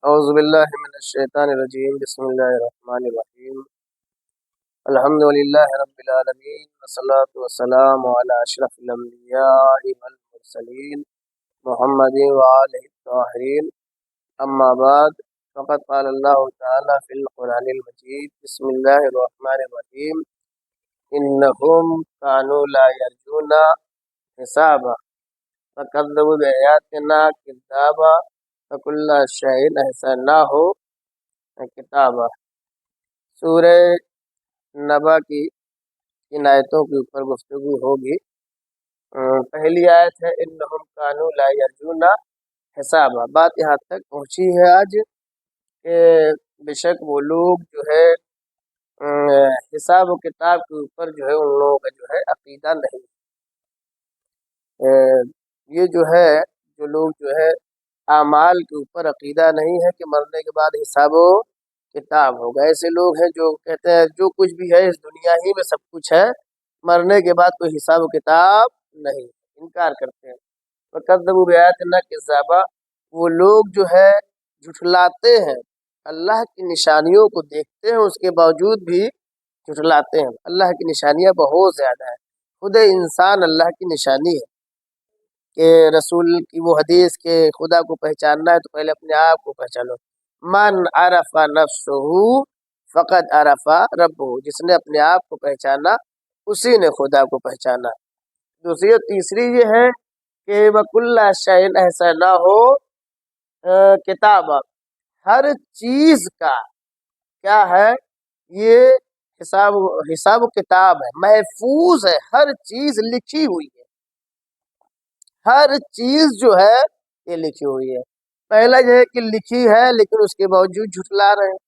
اعوذ باللہ من الشیطان الرجیم بسم اللہ الرحمن الرحیم الحمد للہ رب العالمین والصلاة والسلام علی اشرف الانبیاء والمرسلین محمد وآلہ الطاہرین اما بعد فقد قال اللہ تعالی فی القرآن المجید بسم اللہ الرحمن الرحیم انہم کانوا لا یرجون حسابا فکذبوا بآیاتنا کذابا فکل شیء احصیناہ کتابا۔ سورہ نبا کی ان آیتوں کے اوپر گفتگو ہوگی۔ پہلی آیت ہے انہم کانوا لا یرجون حسابا۔ بات یہاں تک پہنچی ہے آج کہ بے شک وہ لوگ جو ہے حساب و کتاب کے اوپر جو ہے ان لوگوں کا جو ہے عقیدہ نہیں۔ یہ جو ہے جو لوگ جو ہے اعمال کے اوپر عقیدہ نہیں ہے کہ مرنے کے بعد حساب و کتاب ہوگا۔ ایسے لوگ ہیں جو کہتے ہیں جو کچھ بھی ہے اس دنیا ہی میں سب کچھ ہے، مرنے کے بعد کوئی حساب و کتاب نہیں، انکار کرتے ہیں۔ وَكَذَّبُوا بِآيَاتِنَا كَذَّابًا، وہ لوگ جو ہے جھٹلاتے ہیں، اللہ کی نشانیوں کو دیکھتے ہیں اس کے باوجود بھی جھٹلاتے ہیں۔ اللہ کی نشانیاں بہت زیادہ ہیں، خود انسان اللہ کی نشانی ہے کہ رسول کی وہ حدیث کہ خدا کو پہچاننا ہے تو پہلے اپنے آپ کو پہچانو۔ من عرف نفسہ فقد عرف ربہ، جس نے اپنے آپ کو پہچانا اسی نے خدا کو پہچانا۔ دوسری تیسری یہ ہے کہ وَكُلَّ شَيْءٍ أَحْصَيْنَاهُ کتابا، ہر چیز کا کیا ہے یہ حساب و کتاب ہے، محفوظ ہے، ہر چیز لکھی ہوئی ہے، ہر چیز جو ہے یہ لکھی ہوئی ہے۔ پہلا یہ ہے کہ لکھی ہے لیکن اس کے باوجود جھٹلا رہے ہیں۔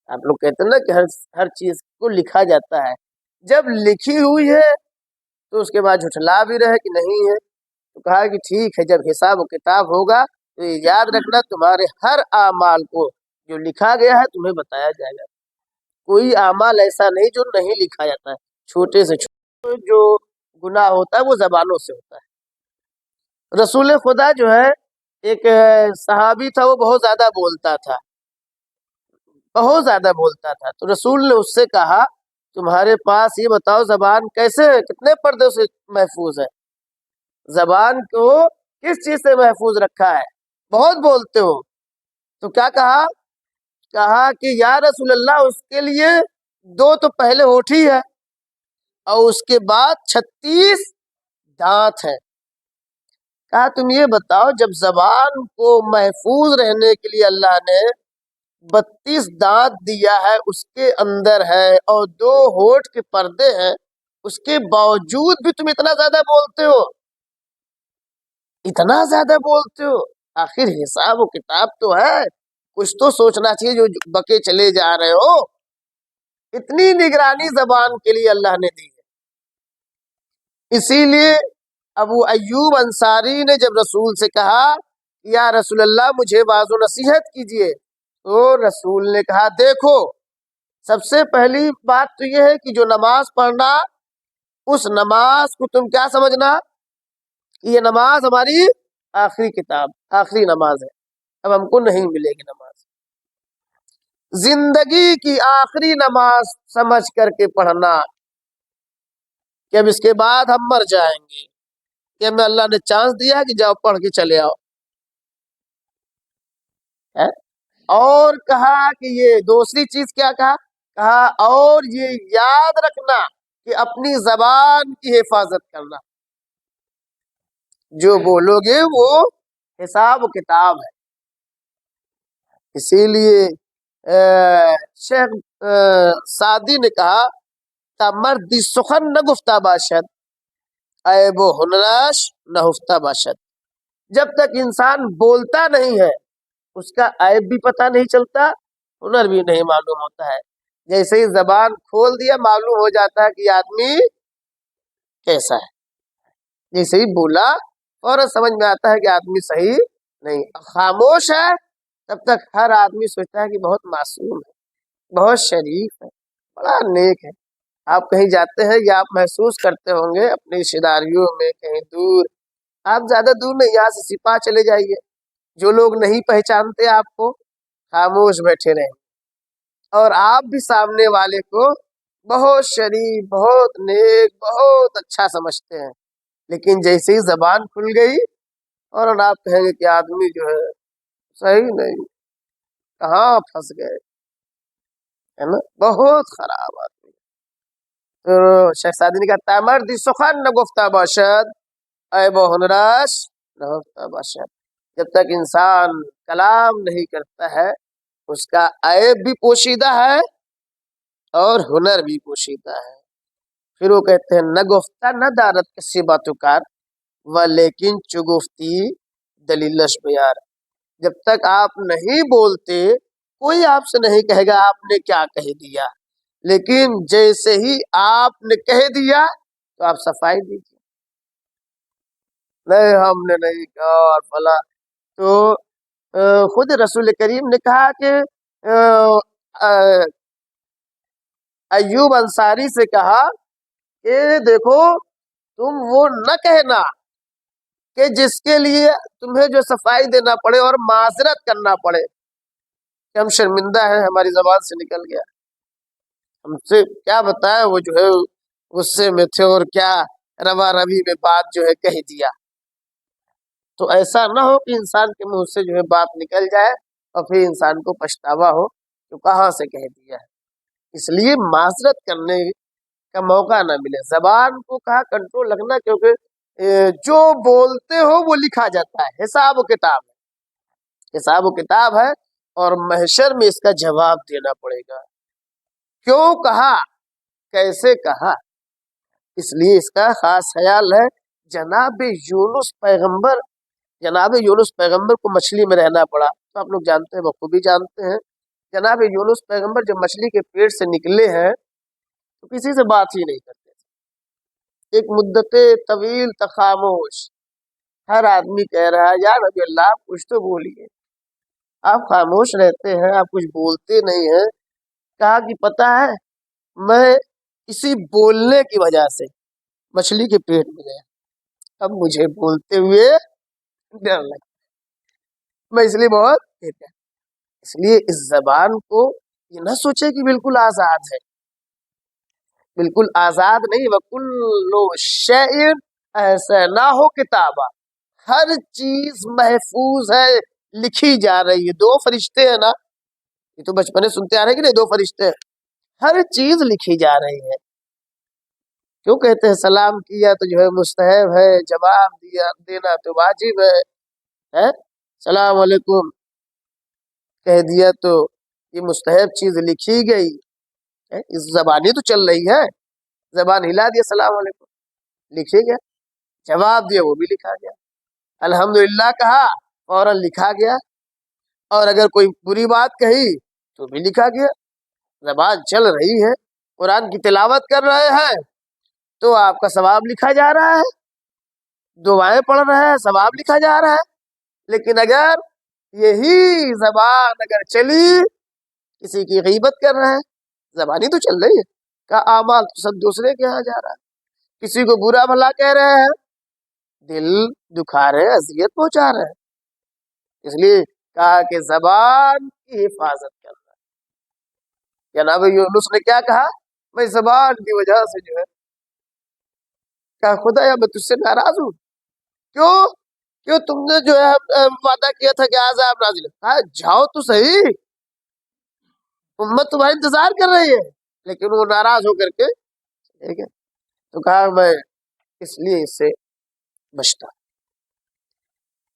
آپ لوگ کہتے ہیں نا کہ ہر چیز کو لکھا جاتا ہے، جب لکھی ہوئی ہے تو اس کے بعد جھٹلا بھی رہے کہ نہیں ہے، تو کہا کہ ٹھیک ہے جب حساب و کتاب ہوگا تو یہ یاد رکھنا تمہارے ہر اعمال کو جو لکھا گیا ہے تمہیں بتایا جائے گا۔ کوئی اعمال ایسا نہیں جو نہیں لکھا جاتا ہے، چھوٹے سے چھوٹے جو گناہ ہوتا ہے وہ زبانوں سے ہوتا ہے۔ رسول خدا جو ہے ایک صحابی تھا، وہ بہت زیادہ بولتا تھا، بہت زیادہ بولتا تھا، تو رسول نے اس سے کہا تمہارے پاس یہ بتاؤ زبان کیسے کتنے پردے سے محفوظ ہے، زبان کو کس چیز سے محفوظ رکھا ہے، بہت بولتے ہو۔ تو کیا کہا کہ یا رسول اللہ اس کے لیے 2 تو پہلے ہونٹ ہی ہے اور اس کے بعد 36 دانت ہے۔ کہا تم یہ بتاؤ جب زبان کو محفوظ رہنے کے لیے اللہ نے 32 دانت دیا ہے، اس کے اندر ہے اور 2 ہونٹ کے پردے ہیں، اس کے باوجود بھی تم اتنا زیادہ بولتے ہو، اتنا زیادہ بولتے ہو، آخر حساب و کتاب تو ہے، کچھ تو سوچنا چاہیے جو بکے چلے جا رہے ہو۔ اتنی نگرانی زبان کے لیے اللہ نے دی ہے۔ اسی لیے ابو ایوب انصاری نے جب رسول سے کہا یا رسول اللہ مجھے واعظ و نصیحت کیجئے، تو رسول نے کہا دیکھو سب سے پہلی بات تو یہ ہے کہ جو نماز پڑھنا، اس نماز کو تم کیا سمجھنا، یہ نماز ہماری آخری کتاب، آخری نماز ہے، اب ہم کو نہیں ملے گی نماز، زندگی کی آخری نماز سمجھ کر کے پڑھنا کہ اب اس کے بعد ہم مر جائیں گے، کہ ہمیں اللہ نے چانس دیا کہ جاؤ پڑھ کے چلے آؤ۔ اور کہا کہ یہ دوسری چیز کیا کہا اور یہ یاد رکھنا کہ اپنی زبان کی حفاظت کرنا، جو بولو گے وہ حساب و کتاب ہے۔ اسی لیے شیخ سعدی نے کہا تا مردی سخن نہ گفتہ باشد، عیب و ہنرش نہ ہفتہ باشد، جب تک انسان بولتا نہیں ہے اس کا عیب بھی پتہ نہیں چلتا، ہنر بھی نہیں معلوم ہوتا ہے۔ جیسے ہی زبان کھول دیا معلوم ہو جاتا ہے کہ یہ آدمی کیسا ہے، جیسے ہی بولا فوراً سمجھ میں آتا ہے کہ آدمی صحیح نہیں۔ خاموش ہے تب تک ہر آدمی سوچتا ہے کہ بہت معصوم ہے، بہت شریف ہے، بڑا نیک ہے۔ آپ کہیں جاتے ہیں یا آپ محسوس کرتے ہوں گے اپنی رشتہ داریوں میں کہیں دور، آپ زیادہ دور نہیں، یہاں سے سپاہ چلے جائیے، جو لوگ نہیں پہچانتے آپ کو خاموش بیٹھے رہیں، اور آپ بھی سامنے والے کو بہت شریف، بہت نیک، بہت اچھا سمجھتے ہیں، لیکن جیسے ہی زبان کھل گئی اور آپ کہیں گے کہ آدمی جو ہے صحیح نہیں، کہاں پھنس گئے، ہے نا، بہت خراب آدمی۔ تو شیخ سعدی نے کہا تمردی سخن نگفتہ باشد عیب و ہنرش نہفتہ باشد، جب تک انسان کلام نہیں کرتا ہے اس کا عیب بھی پوشیدہ ہے اور ہنر بھی پوشیدہ ہے۔ پھر وہ کہتے ہیں نہ گفتہ نہ دارت کسی باتوں کار و لیکن چگفتی دلیلش بیار، جب تک آپ نہیں بولتے کوئی آپ سے نہیں کہے گا آپ نے کیا کہہ دیا، لیکن جیسے ہی آپ نے کہہ دیا تو آپ صفائی دیجیے، نہیں ہم نے نہیں کہا اور فلاں۔ تو خود رسول کریم نے کہا کہ ایوب انصاری سے کہا کہ دیکھو تم وہ نہ کہنا کہ جس کے لیے تمہیں جو صفائی دینا پڑے اور معذرت کرنا پڑے کہ ہم شرمندہ ہیں، ہماری زبان سے نکل گیا، ہم سے کیا بتایا، وہ جو ہے غصے میں تھے اور کیا روا روی میں بات جو ہے کہہ دیا۔ تو ایسا نہ ہو کہ انسان کے منہ سے جو ہے بات نکل جائے اور پھر انسان کو پچھتاوا ہو تو کہاں سے کہہ دیا ہے، اس لیے معذرت کرنے کا موقع نہ ملے۔ زبان کو کہا کنٹرول رکھنا، کیونکہ جو بولتے ہو وہ لکھا جاتا ہے، حساب و کتاب ہے، حساب و کتاب ہے، اور محشر میں اس کا جواب دینا پڑے گا، کیوں کہا، کیسے کہا، اس لیے اس کا خاص خیال ہے۔ جناب یونس پیغمبر کو مچھلی میں رہنا پڑا، تو آپ لوگ جانتے ہیں، بخوبی جانتے ہیں، جناب یونس پیغمبر جب مچھلی کے پیٹ سے نکلے ہیں تو کسی سے بات ہی نہیں کرتے تھے، ایک مدت طویل تک خاموش، ہر آدمی کہہ رہا ہے یا نبی اللہ آپ کچھ تو بولیے، آپ خاموش رہتے ہیں، آپ کچھ بولتے نہیں ہیں۔ کہا کہ پتہ ہے میں اسی بولنے کی وجہ سے مچھلی کے پیٹ میں گیا، اب مجھے بولتے ہوئے ڈر لگتا، میں اس لیے بہت کہتا ہے، اس لیے اس زبان کو یہ نہ سوچے کہ بالکل آزاد ہے، بالکل آزاد نہیں، وَكُلُّ شَيْءٍ أَحْصَيْنَاهُ كِتَابًا، ہر چیز محفوظ ہے، لکھی جا رہی ہے۔ دو فرشتے ہیں نا، یہ تو بچپنے سنتے آ رہے ہیں کہ نہیں، دو فرشتے ہیں، ہر چیز لکھی جا رہی ہے۔ کیوں کہتے ہیں سلام کیا تو جو ہے مستحب ہے، جواب دینا تو واجب ہے، سلام علیکم کہہ دیا تو یہ مستحب چیز لکھی گئی، اس زبانی تو چل رہی ہے، زبان ہلا دیا سلام علیکم لکھے گیا، جواب دیا وہ بھی لکھا گیا، الحمدللہ کہا فوراً لکھا گیا، اور اگر کوئی بری بات کہی تو بھی لکھا گیا، زبان چل رہی ہے۔ قرآن کی تلاوت کر رہے ہیں تو آپ کا ثواب لکھا جا رہا ہے، دعائیں پڑھ رہے ہیں ثواب لکھا جا رہا ہے، لیکن اگر یہی زبان اگر چلی، کسی کی غیبت کر رہے ہیں، زبانی تو چل رہی ہے، کا اعمال تو سب دوسرے کے یہاں جا رہا ہے، کسی کو برا بھلا کہہ رہے ہیں، دل دکھا رہے ہیں، اذیت پہنچا رہے ہیں، اس لیے کہا کہ زبان کی حفاظت کرنا۔ جناب یونس نے کیا کہا، میں زبان کی وجہ سے جو ہے کہا خدایا میں تجھ سے ناراض ہوں، کیوں تم نے جو ہے وعدہ کیا تھا کہ عذاب نازل ہے، کہا جاؤ تو صحیح، امت تمہارا انتظار کر رہی ہے، لیکن وہ ناراض ہو کر کے ٹھیک ہے، تو کہا میں اس لیے اس سے بچتا۔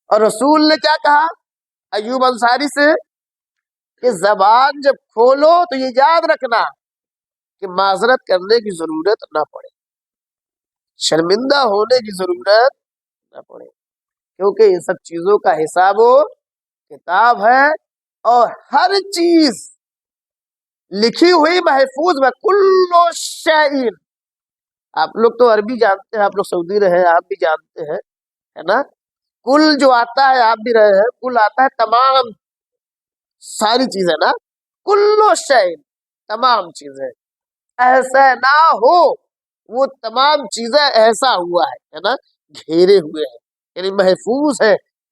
اور رسول نے کیا کہا ایوب انصاری سے کہ زبان جب کھولو تو یہ یاد رکھنا کہ معذرت کرنے کی ضرورت نہ پڑے، شرمندہ ہونے کی ضرورت نہ پڑے، کیونکہ ان سب چیزوں کا حساب و کتاب ہے، اور ہر چیز لکھی ہوئی محفوظ میں، کلو شیء، آپ لوگ تو عربی جانتے ہیں، آپ لوگ سعودی رہے ہیں، آپ بھی جانتے ہیں، ہے نا، کل جو آتا ہے آپ بھی رہے ہیں، کل آتا ہے تمام ساری چیزیں نا، کلو شیء تمام چیزیں، ایسا نہ ہو وہ تمام چیزیں ایسا ہوا ہے نا، گھیرے ہوئے ہیں، یعنی محفوظ ہے،